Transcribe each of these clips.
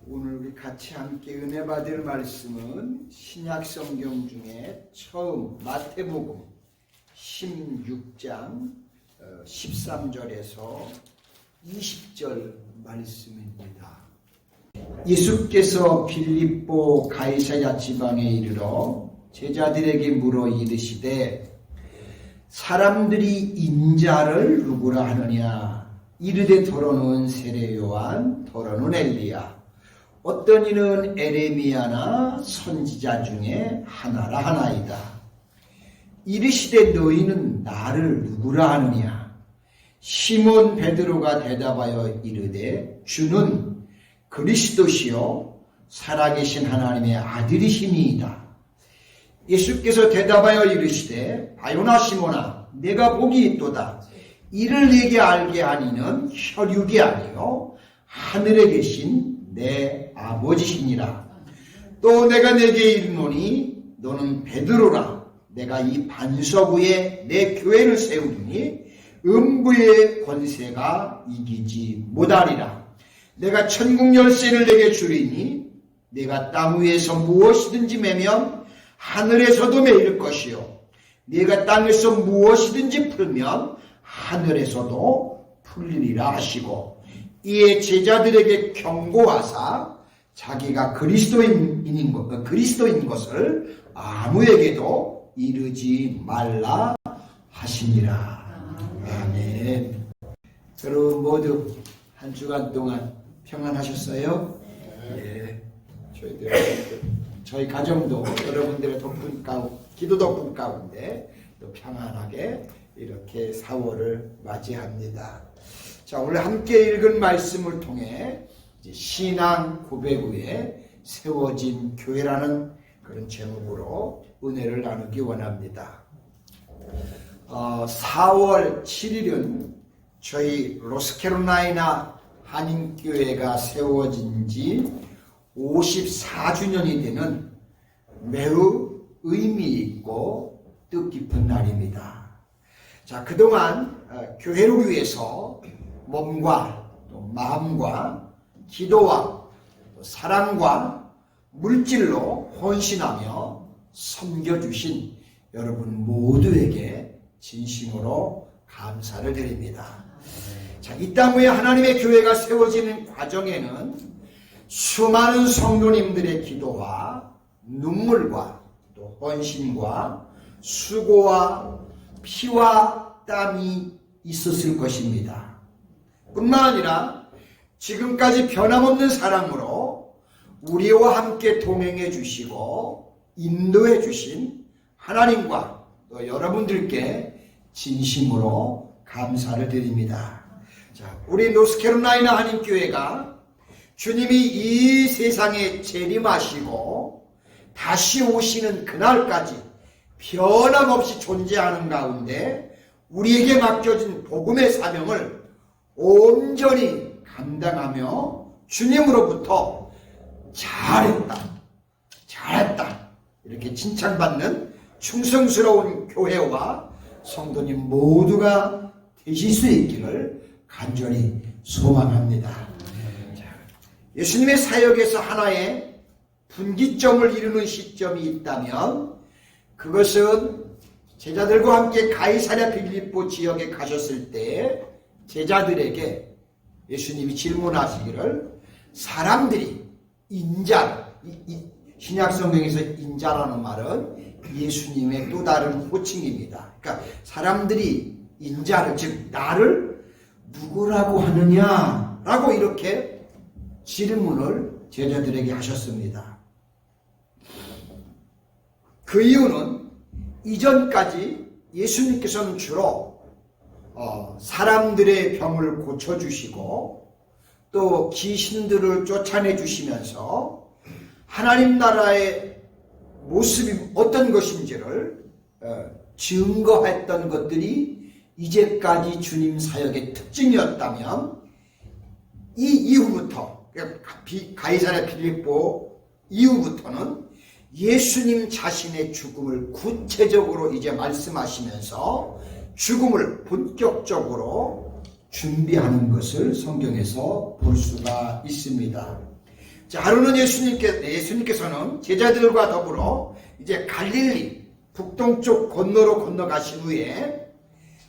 오늘 우리 같이 함께 은혜 받을 말씀은 신약 성경 중에 처음 마태복음 16장 13절에서 20절 말씀입니다. 예수께서 빌립보 가이사랴 지방에 이르러 제자들에게 물어 이르시되 사람들이 인자를 누구라 하느냐? 이르되 더러는 세례 요한, 더러는 엘리야, 어떤 이는 에레미야나 선지자 중에 하나라 하나이다. 이르시되 너희는 나를 누구라 하느냐? 시몬 베드로가 대답하여 이르되 주는 그리스도시요 살아계신 하나님의 아들이시니이다. 예수께서 대답하여 이르시되 바요나 시몬아, 내가 복이 있도다. 이를 네게 알게 하니는 혈육이 아니요 하늘에 계신 내 아버지시니라. 또 내가 네게 이르노니 너는 베드로라. 내가 이 반석 위에 내 교회를 세우리니 음부의 권세가 이기지 못하리라. 내가 천국 열쇠를 내게 주리니 내가 땅 위에서 무엇이든지 매면 하늘에서도 매일 것이요 네가 땅에서 무엇이든지 풀면 하늘에서도 풀리리라 하시고, 이에 제자들에게 경고하사 자기가 그리스도인 것을 아무에게도 이르지 말라 하시니라. 아멘. 여러분 모두 한 주간 동안 평안하셨어요? 네. 저희 가정도 여러분들의 덕분 가운데, 기도 덕분 가운데 또 평안하게 이렇게 4월을 맞이합니다. 자, 오늘 함께 읽은 말씀을 통해 신앙 고백 위에 세워진 교회라는 그런 제목으로 은혜를 나누기 원합니다. 4월 7일은 저희 로스캐롤라이나 한인교회가 세워진 지 54주년이 되는 매우 의미 있고 뜻깊은 날입니다. 자, 그동안 교회를 위해서 몸과 또 마음과 기도와 또 사랑과 물질로 헌신하며 섬겨주신 여러분 모두에게 진심으로 감사를 드립니다. 자, 이 땅 위에 하나님의 교회가 세워지는 과정에는 수많은 성도님들의 기도와 눈물과 또 헌신과 수고와 피와 땀이 있었을 것입니다. 뿐만 아니라 지금까지 변함없는 사랑으로 우리와 함께 동행해 주시고 인도해 주신 하나님과 또 여러분들께 진심으로 감사를 드립니다. 자, 우리 노스캐롤라이나 한인교회가 주님이 이 세상에 재림하시고 다시 오시는 그날까지 변함없이 존재하는 가운데 우리에게 맡겨진 복음의 사명을 온전히 감당하며 주님으로부터 잘했다 이렇게 칭찬받는 충성스러운 교회와 성도님 모두가 되실 수 있기를 간절히 소망합니다. 예수님의 사역에서 하나의 분기점을 이루는 시점이 있다면 그것은 제자들과 함께 가이사랴 빌립보 지역에 가셨을 때 제자들에게 예수님이 질문하시기를 사람들이 신약 성경에서 인자라는 말은 예수님의 또 다른 호칭입니다. 그러니까 사람들이 인자를, 즉 나를 누구라고 하느냐라고 이렇게 질문을 제자들에게 하셨습니다. 그 이유는 이전까지 예수님께서는 주로 사람들의 병을 고쳐주시고 또 귀신들을 쫓아내 주시면서 하나님 나라의 모습이 어떤 것인지를 증거했던 것들이 이제까지 주님 사역의 특징이었다면 이 이후부터, 가이사랴 빌립보 이후부터는 예수님 자신의 죽음을 구체적으로 이제 말씀하시면서 죽음을 본격적으로 준비하는 것을 성경에서 볼 수가 있습니다. 자, 하루는 예수님께서는 제자들과 더불어 이제 갈릴리 북동쪽 건너로 건너가신 후에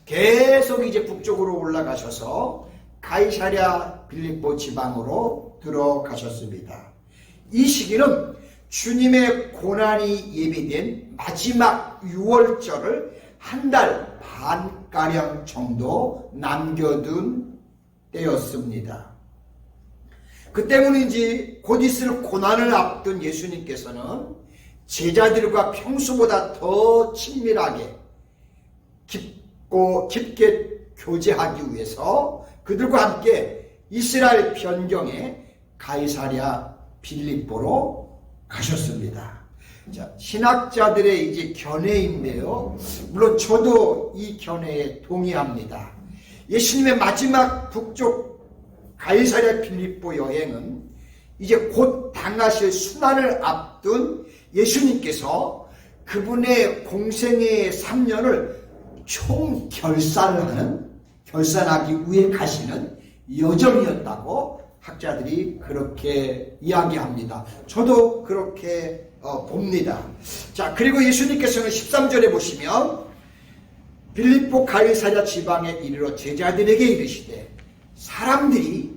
계속 이제 북쪽으로 올라가셔서 가이사랴 빌립보 지방으로 들어가셨습니다. 이 시기는 주님의 고난이 예비된 마지막 6월절을 한 달 반가량 정도 남겨둔 때였습니다. 그 때문인지 곧 있을 고난을 앞둔 예수님께서는 제자들과 평소보다 더 친밀하게 깊게 교제하기 위해서 그들과 함께 이스라엘 변경에 가이사랴 빌립보로 가셨습니다. 자, 신학자들의 이제 견해인데요. 물론 저도 이 견해에 동의합니다. 예수님의 마지막 북쪽 가이사랴 빌립보 여행은 이제 곧 당하실 순환을 앞둔 예수님께서 그분의 공생의 3년을 총 결산하기 위해 가시는 여정이었다고 학자들이 그렇게 이야기합니다. 저도 그렇게 봅니다. 자, 그리고 예수님께서는 13절에 보시면 빌립보 가이사랴 지방에 이르러 제자들에게 이르시되 사람들이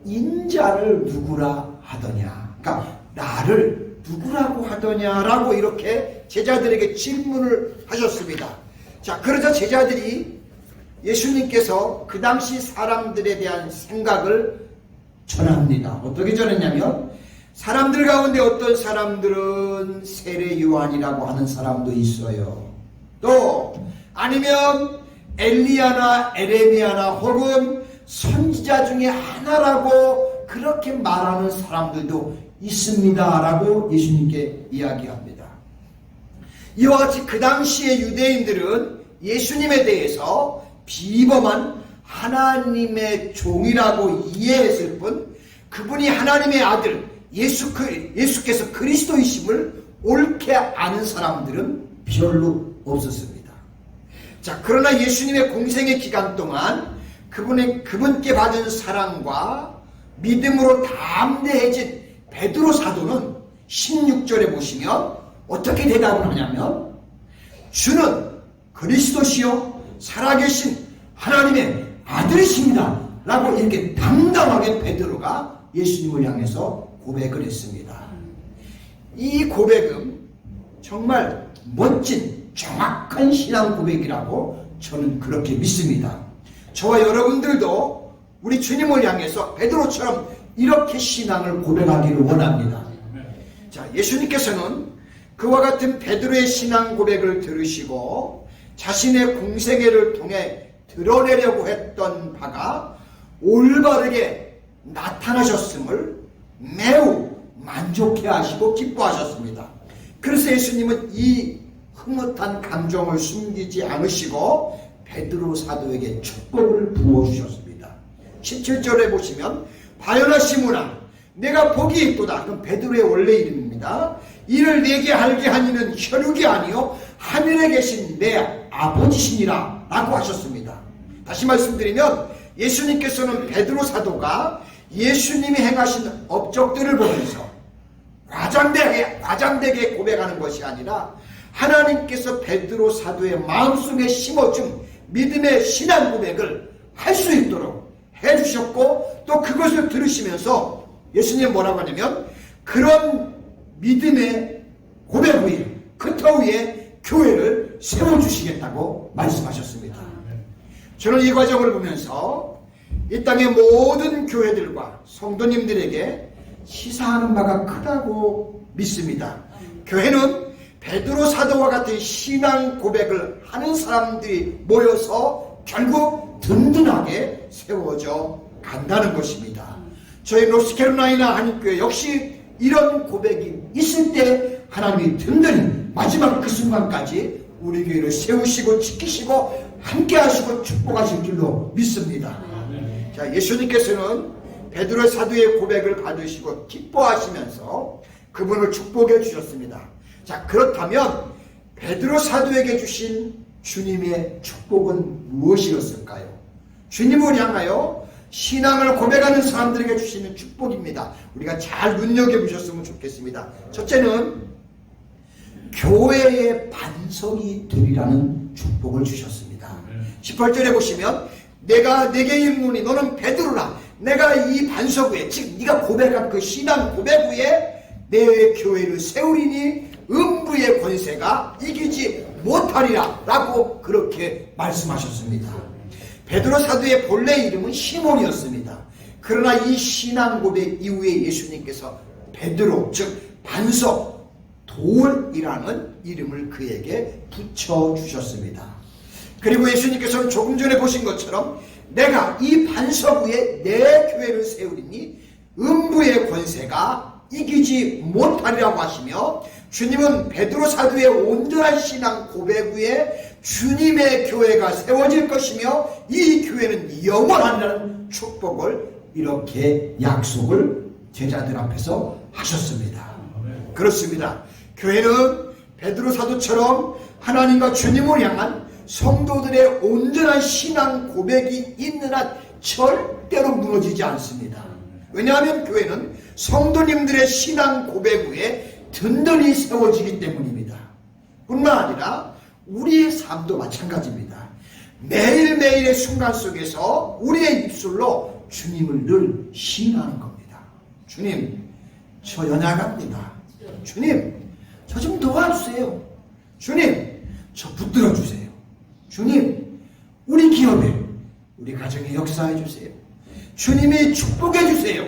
인자를 누구라 하더냐, 그러니까 나를 누구라고 하더냐라고 이렇게 제자들에게 질문을 하셨습니다. 자, 그러자 제자들이 예수님께서 그 당시 사람들에 대한 생각을 전합니다. 어떻게 전했냐면 사람들 가운데 어떤 사람들은 세례 요한이라고 하는 사람도 있어요. 또 아니면 엘리야나 에레미야나 혹은 선지자 중에 하나라고 그렇게 말하는 사람들도 있습니다라고 예수님께 이야기합니다. 이와 같이 그 당시의 유대인들은 예수님에 대해서 비범한 하나님의 종이라고 이해했을 뿐 그분이 하나님의 아들 예수께서 그리스도이심을 옳게 아는 사람들은 별로 없었습니다. 자, 그러나 예수님의 공생의 기간 동안 그분께 받은 사랑과 믿음으로 담대해진 베드로 사도는 16절에 보시면 어떻게 대답을 하냐면 주는 그리스도시요 살아계신 하나님의 아들이십니다 라고 이렇게 당당하게 베드로가 예수님을 향해서 고백을 했습니다. 이 고백은 정말 멋진 정확한 신앙 고백이라고 저는 그렇게 믿습니다. 저와 여러분들도 우리 주님을 향해서 베드로처럼 이렇게 신앙을 고백하기를 원합니다. 자, 예수님께서는 그와 같은 베드로의 신앙 고백을 들으시고 자신의 공생애를 통해 드러내려고 했던 바가 올바르게 나타나셨음을 매우 만족해 하시고 기뻐하셨습니다. 그래서 예수님은 이 흐뭇한 감정을 숨기지 않으시고 베드로 사도에게 축복을 부어주셨습니다. 17절에 보시면 바요나 시므나 내가 복이 있도다. 그럼 베드로의 원래 이름입니다. 이를 내게 알게 하니는 혈육이 아니요 하늘에 계신 내 아버지시니라 라고 하셨습니다. 다시 말씀드리면 예수님께서는 베드로 사도가 예수님이 행하신 업적들을 보면서 과장되게 고백하는 것이 아니라 하나님께서 베드로 사도의 마음속에 심어준 믿음의 신앙 고백을 할 수 있도록 해주셨고 또 그것을 들으시면서 예수님은 뭐라고 하냐면 그런 믿음의 고백 위에 그 터 위에 교회를 세워주시겠다고 말씀하셨습니다. 저는 이 과정을 보면서 이 땅의 모든 교회들과 성도님들에게 시사하는 바가 크다고 믿습니다. 교회는 베드로 사도와 같은 신앙 고백을 하는 사람들이 모여서 결국 든든하게 세워져 간다는 것입니다. 저희 노스캐롤라이나 한인교회 역시 이런 고백이 있을 때 하나님이 든든히 마지막 그 순간까지 우리 교회를 세우시고 지키시고 함께 하시고 축복하실 줄로 믿습니다. 자, 예수님께서는 베드로 사도의 고백을 받으시고 기뻐하시면서 그분을 축복해 주셨습니다. 자, 그렇다면 베드로 사도에게 주신 주님의 축복은 무엇이었을까요? 주님을 향하여 신앙을 고백하는 사람들에게 주시는 축복입니다. 우리가 잘 눈여겨보셨으면 좋겠습니다. 첫째는 교회의 반석이 되리라는 축복을 주셨습니다. 18절에 보시면 내가 내게 이르노니 너는 베드로라. 내가 이 반석 위에, 즉 네가 고백한 그 신앙 고백 위에 내 교회를 세우리니 음부의 권세가 이기지 못하리라 라고 그렇게 말씀하셨습니다. 베드로 사도의 본래 이름은 시몬이었습니다. 그러나 이 신앙 고백 이후에 예수님께서 베드로, 즉 반석, 돌이라는 이름을 그에게 붙여주셨습니다. 그리고 예수님께서는 조금 전에 보신 것처럼 내가 이 반석 위에 내 교회를 세우리니 음부의 권세가 이기지 못하리라고 하시며, 주님은 베드로 사도의 온전한 신앙 고백 위에 주님의 교회가 세워질 것이며 이 교회는 영원하다는 축복을 이렇게 약속을 제자들 앞에서 하셨습니다. 그렇습니다. 교회는 베드로 사도처럼 하나님과 주님을 향한 성도들의 온전한 신앙 고백이 있는 한 절대로 무너지지 않습니다. 왜냐하면 교회는 성도님들의 신앙 고백 위에 든든히 세워지기 때문입니다. 뿐만 아니라 우리의 삶도 마찬가지입니다. 매일매일의 순간 속에서 우리의 입술로 주님을 늘 시인하는 겁니다. 주님, 저 연약합니다. 주님, 저 좀 도와주세요. 주님, 저 붙들어 주세요. 주님, 우리 기업에, 우리 가정에 역사해 주세요. 주님이 축복해 주세요.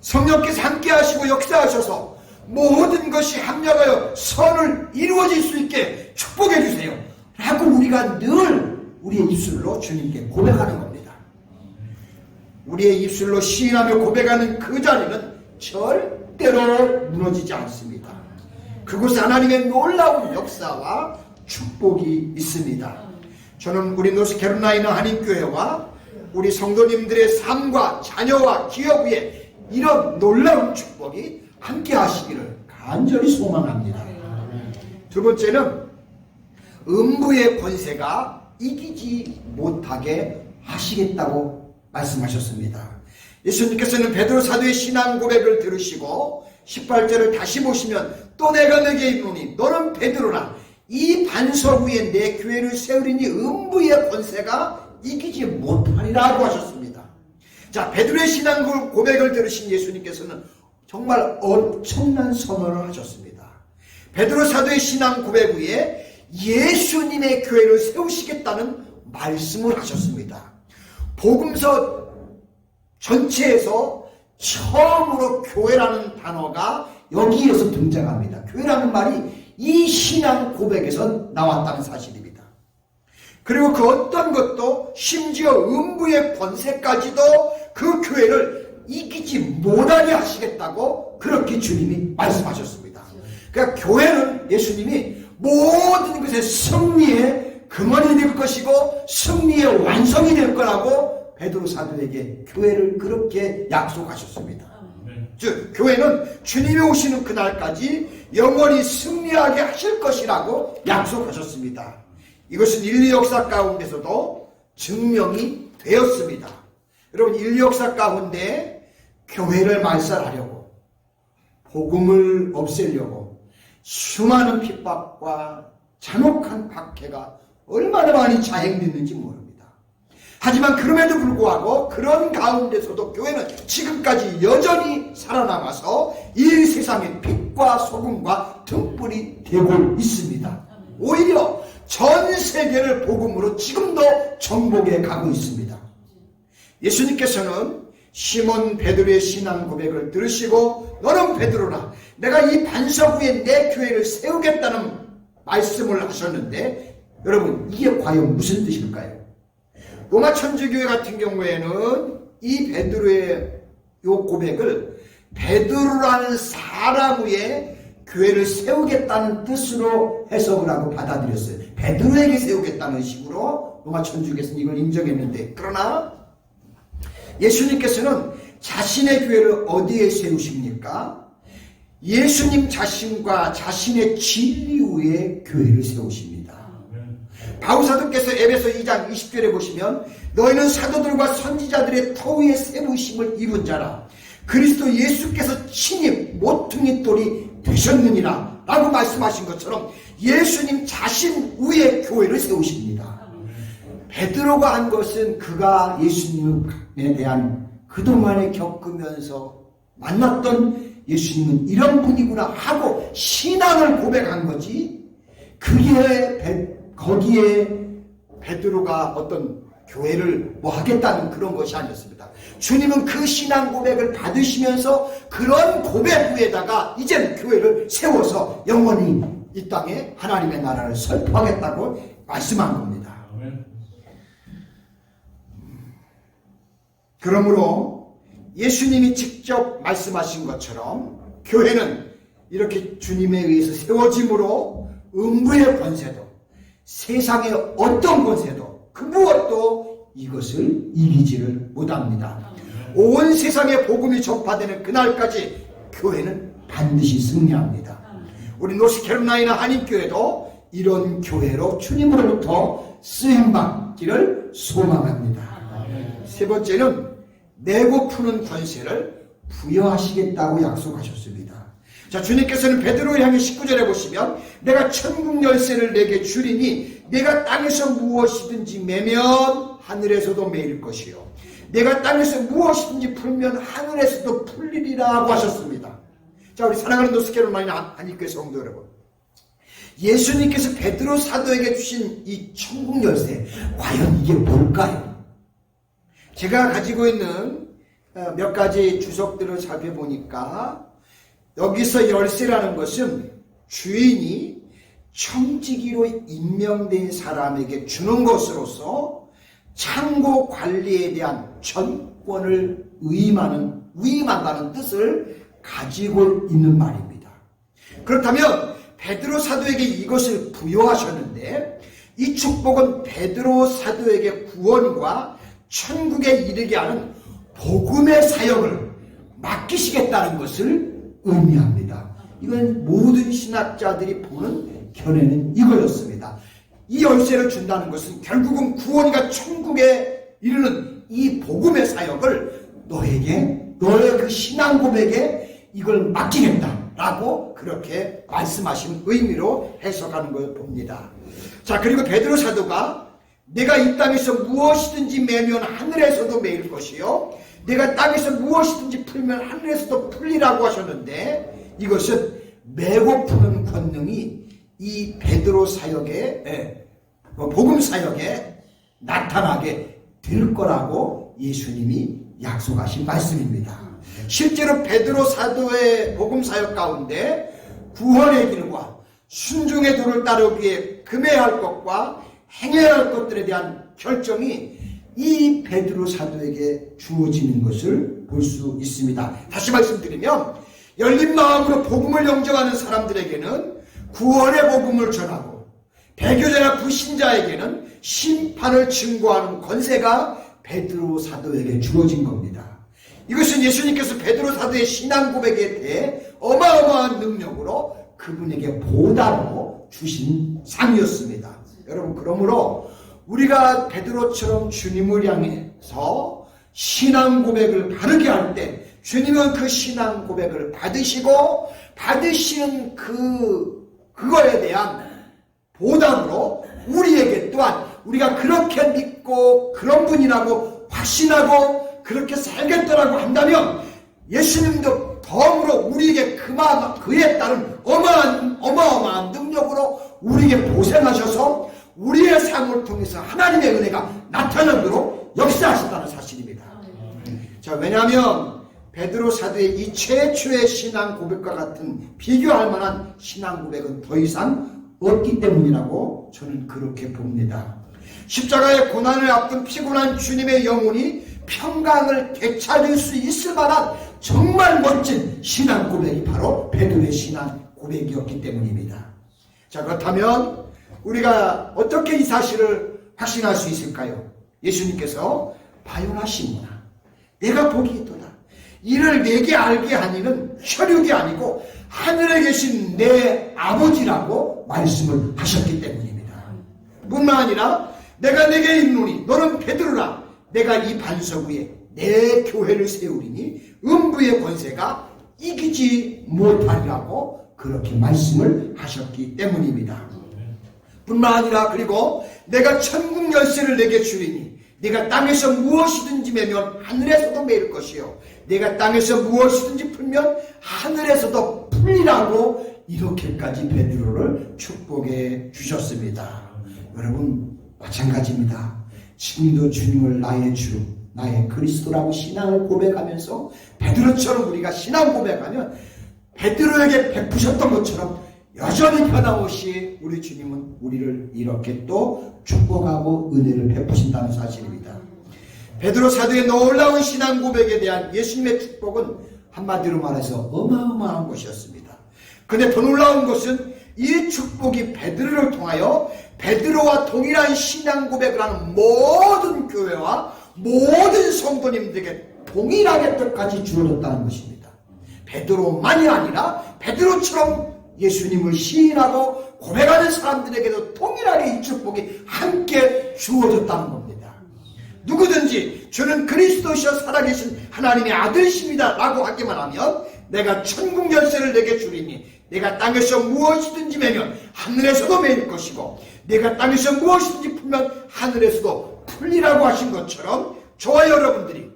성령께서 함께 하시고 역사하셔서 모든 것이 합력하여 선을 이루어질 수 있게 축복해 주세요 라고 우리가 늘 우리의 입술로 주님께 고백하는 겁니다. 우리의 입술로 시인하며 고백하는 그 자리는 절대로 무너지지 않습니다. 그곳에 하나님의 놀라운 역사와 축복이 있습니다. 저는 우리 노스캐롤라이나 한인교회와 우리 성도님들의 삶과 자녀와 기업 위에 이런 놀라운 축복이 함께 하시기를 간절히 소망합니다. 두 번째는 음부의 권세가 이기지 못하게 하시겠다고 말씀하셨습니다. 예수님께서는 베드로 사도의 신앙 고백을 들으시고 18절을 다시 보시면 또 내가 내게 이르노니 너는 베드로라. 이 반석 위에 내 교회를 세우리니 음부의 권세가 이기지 못하리라고 하셨습니다. 자, 베드로의 신앙 고백을 들으신 예수님께서는 정말 엄청난 선언을 하셨습니다. 베드로 사도의 신앙 고백 위에 예수님의 교회를 세우시겠다는 말씀을 하셨습니다. 복음서 전체에서 처음으로 교회라는 단어가 여기에서 등장합니다. 교회라는 말이 이 신앙 고백에서 나왔다는 사실입니다. 그리고 그 어떤 것도 심지어 음부의 권세까지도 그 교회를 이기지 못하게 하시겠다고 그렇게 주님이 말씀하셨습니다. 그러니까 교회는 예수님이 모든 것의 승리의 근원이 될 것이고 승리의 완성이 될 거라고 베드로 사도에게 교회를 그렇게 약속하셨습니다. 즉 교회는 주님이 오시는 그날까지 영원히 승리하게 하실 것이라고 약속하셨습니다. 이것은 인류 역사 가운데서도 증명이 되었습니다. 여러분, 인류 역사 가운데 교회를 말살하려고, 복음을 없애려고 수많은 핍박과 잔혹한 박해가 얼마나 많이 자행됐는지 모릅니다. 하지만 그럼에도 불구하고 그런 가운데서도 교회는 지금까지 여전히 살아남아서 이 세상의 빛과 소금과 등불이 되고 있습니다. 오히려 전 세계를 복음으로 지금도 정복해 가고 있습니다. 예수님께서는 시몬 베드로의 신앙 고백을 들으시고 너는 베드로라. 내가 이 반석 위에 내 교회를 세우겠다는 말씀을 하셨는데 여러분, 이게 과연 무슨 뜻일까요? 로마 천주교회 같은 경우에는 이 베드로의 요 고백을 베드로라는 사람 위에 교회를 세우겠다는 뜻으로 해석을 하고 받아들였어요. 베드로에게 세우겠다는 식으로 로마 천주교에서는 이걸 인정했는데, 그러나 예수님께서는 자신의 교회를 어디에 세우십니까? 예수님 자신과 자신의 진리 위에 교회를 세우십니다. 바울사도께서 에베소 2장 20절에 보시면 너희는 사도들과 선지자들의 터위의 세우심을 입은 자라 그리스도 예수께서 친히 모퉁이 돌이 되셨느니라 라고 말씀하신 것처럼 예수님 자신 위에 교회를 세우십니다. 베드로가 한 것은 그가 예수님에 대한 그동안에 겪으면서 만났던 예수님은 이런 분이구나 하고 신앙을 고백한 거지, 거기에 베드로가 어떤 교회를 뭐 하겠다는 그런 것이 아니었습니다. 주님은 그 신앙 고백을 받으시면서 그런 고백 위에다가 이제는 교회를 세워서 영원히 이 땅에 하나님의 나라를 선포하겠다고 말씀한 겁니다. 그러므로 예수님이 직접 말씀하신 것처럼 교회는 이렇게 주님에 의해서 세워짐으로 음부의 권세도 세상의 어떤 권세도 그 무엇도 이것을 이기지를 못합니다. 온 세상에 복음이 전파되는 그날까지 교회는 반드시 승리합니다. 우리 노스캐롤라이나 한인교회도 이런 교회로 주님으로부터 쓰임받기를 소망합니다. 세 번째는 내고 푸는 권세를 부여하시겠다고 약속하셨습니다. 자, 주님께서는 베드로를 향해 19절에 보시면 내가 천국 열쇠를 내게 주리니 내가 땅에서 무엇이든지 매면 하늘에서도 매일 것이요 내가 땅에서 무엇이든지 풀면 하늘에서도 풀리리라고 하셨습니다. 자, 우리 사랑하는 노스캐롤라이나 한인교회 성도 여러분, 예수님께서 베드로 사도에게 주신 이 천국 열쇠, 과연 이게 뭘까요? 제가 가지고 있는 몇 가지 주석들을 살펴보니까 여기서 열쇠라는 것은 주인이 청지기로 임명된 사람에게 주는 것으로서 창고 관리에 대한 전권을 위임한다는 뜻을 가지고 있는 말입니다. 그렇다면 베드로 사도에게 이것을 부여하셨는데 이 축복은 베드로 사도에게 구원과 천국에 이르게 하는 복음의 사역을 맡기시겠다는 것을 의미합니다. 이건 모든 신학자들이 보는 견해는 이거였습니다. 이 열쇠를 준다는 것은 결국은 구원과 천국에 이르는 이 복음의 사역을 너의 그 신앙 고백에 이걸 맡기겠다라고 그렇게 말씀하신 의미로 해석하는 걸 봅니다. 자, 그리고 베드로 사도가 내가 이 땅에서 무엇이든지 매면 하늘에서도 매일 것이요 내가 땅에서 무엇이든지 풀면 하늘에서도 풀리라고 하셨는데 이것은 매고 푸는 권능이 이 베드로 사역에 복음 사역에 나타나게 될 거라고 예수님이 약속하신 말씀입니다. 실제로 베드로 사도의 복음 사역 가운데 구원의 길과 순종의 도를 따르기 위해 금해야 할 것과 행해야 할 것들에 대한 결정이 이 베드로 사도에게 주어지는 것을 볼 수 있습니다. 다시 말씀드리면 열린 마음으로 복음을 영접하는 사람들에게는 구원의 복음을 전하고 배교자나 불신자에게는 심판을 증거하는 권세가 베드로 사도에게 주어진 겁니다. 이것은 예수님께서 베드로 사도의 신앙 고백에 대해 어마어마한 능력으로 그분에게 보답으로 주신 상이었습니다. 여러분, 그러므로 우리가 베드로처럼 주님을 향해서 신앙 고백을 바르게 할 때 주님은 그 신앙 고백을 받으시고 받으시는 그거에 대한 보답으로 우리에게 또한 우리가 그렇게 믿고 그런 분이라고 확신하고 그렇게 살겠다라고 한다면 예수님도 덤으로 우리에게 그에 따른 어마어마한 능력으로 우리에게 보생하셔서 우리의 삶을 통해서 하나님의 은혜가 나타나도록 역사하신다는 사실입니다. 자, 왜냐하면 베드로 사도의 이 최초의 신앙 고백과 같은 비교할 만한 신앙 고백은 더 이상 없기 때문이라고 저는 그렇게 봅니다. 십자가의 고난을 앞둔 피곤한 주님의 영혼이 평강을 되찾을 수 있을 만한 정말 멋진 신앙 고백이 바로 베드로의 신앙 고백이었기 때문입니다. 자, 그렇다면 우리가 어떻게 이 사실을 확신할 수 있을까요? 예수님께서 바요나시구나, 내가 복이 있도다, 이를 내게 알게 하니는 혈육이 아니고 하늘에 계신 내 아버지라고 말씀을 하셨기 때문입니다. 뿐만 아니라 내가 내게 이르노니 너는 베드로라. 내가 이 반석 위에 내 교회를 세우리니 음부의 권세가 이기지 못하리라고 그렇게 말씀을 하셨기 때문입니다. 뿐만 아니라 그리고 내가 천국 열쇠를 내게 주리니 네가 땅에서 무엇이든지 매면 하늘에서도 매일 것이요 내가 땅에서 무엇이든지 풀면 하늘에서도 풀리라고 이렇게까지 베드로를 축복해 주셨습니다. 여러분 마찬가지입니다. 지금도 주님을 나의 주, 나의 그리스도라고 신앙을 고백하면서 베드로처럼 우리가 신앙 고백하면 베드로에게 베푸셨던 것처럼 여전히 변함없이 우리 주님은 우리를 이렇게 또 축복하고 은혜를 베푸신다는 사실입니다. 베드로 사도의 놀라운 신앙 고백에 대한 예수님의 축복은 한마디로 말해서 어마어마한 것이었습니다. 근데 더 놀라운 것은 이 축복이 베드로를 통하여 베드로와 동일한 신앙 고백을 하는 모든 교회와 모든 성도님들에게 동일하게 똑같이 주어졌다는 것입니다. 베드로만이 아니라 베드로처럼 예수님을 시인하고 고백하는 사람들에게도 동일하게 이 축복이 함께 주어졌다는 겁니다. 누구든지 주는 그리스도시여 살아계신 하나님의 아들이십니다 라고 하기만 하면 내가 천국 열쇠를 내게 주리니 내가 땅에서 무엇이든지 매면 하늘에서도 매일 것이고 내가 땅에서 무엇이든지 풀면 하늘에서도 풀리라고 하신 것처럼 저와 여러분들이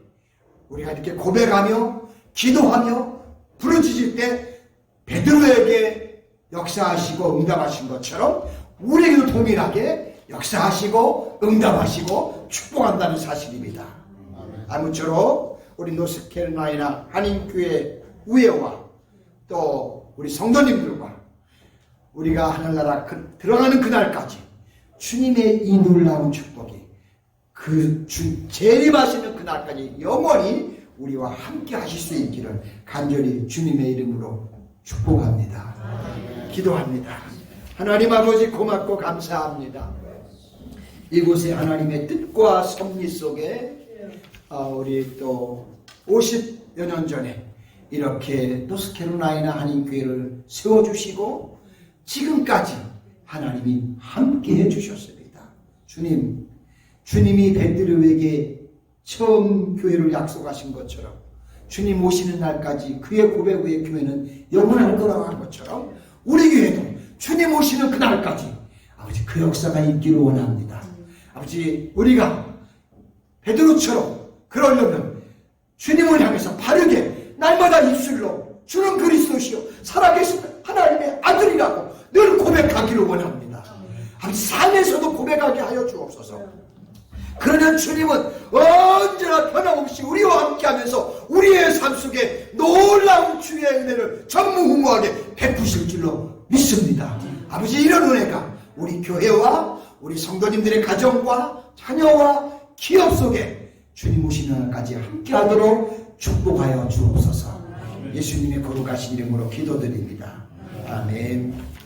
우리가 이렇게 고백하며 기도하며 부르짖을 때 베드로에게 역사하시고 응답하신 것처럼 우리에게도 동일하게 역사하시고 응답하시고 축복한다는 사실입니다. 아무쪼록 우리 노스캐롤라이나 한인교회 우회와 또 우리 성도님들과 우리가 하늘나라 들어가는 그날까지 주님의 이 놀라운 축복이 그 재림하시는 그날까지 영원히 우리와 함께 하실 수 있기를 간절히 주님의 이름으로 축복합니다. 기도합니다. 하나님 아버지 고맙고 감사합니다. 이곳에 하나님의 뜻과 섭리 속에 우리 또 50여 년 전에 이렇게 노스캐롤라이나 한인교회를 세워주시고 지금까지 하나님이 함께 해주셨습니다. 주님이 베드로에게 처음 교회를 약속하신 것처럼 주님 오시는 날까지 그의 고백 후에 교회는 영원할 거라고 한 것처럼 우리 교회도 주님 오시는 그날까지 아버지 그 역사가 있기를 원합니다. 아버지 우리가 베드로처럼 그러려면 주님을 향해서 바르게 날마다 입술로 주는 그리스도시요 살아계신 하나님의 아들이라고 늘 고백하기를 원합니다. 아버지 삶에서도 고백하게 하여 주옵소서. 그러면 주님은 언제나 변함없이 우리와 함께하면서 우리의 삶 속에 놀라운 주의 은혜를 전무후무하게 베푸실 줄로 믿습니다. 아버지 이런 은혜가 우리 교회와 우리 성도님들의 가정과 자녀와 기업 속에 주님 오시는 날까지 함께하도록 축복하여 주옵소서. 예수님의 거룩하신 이름으로 기도드립니다. 아멘.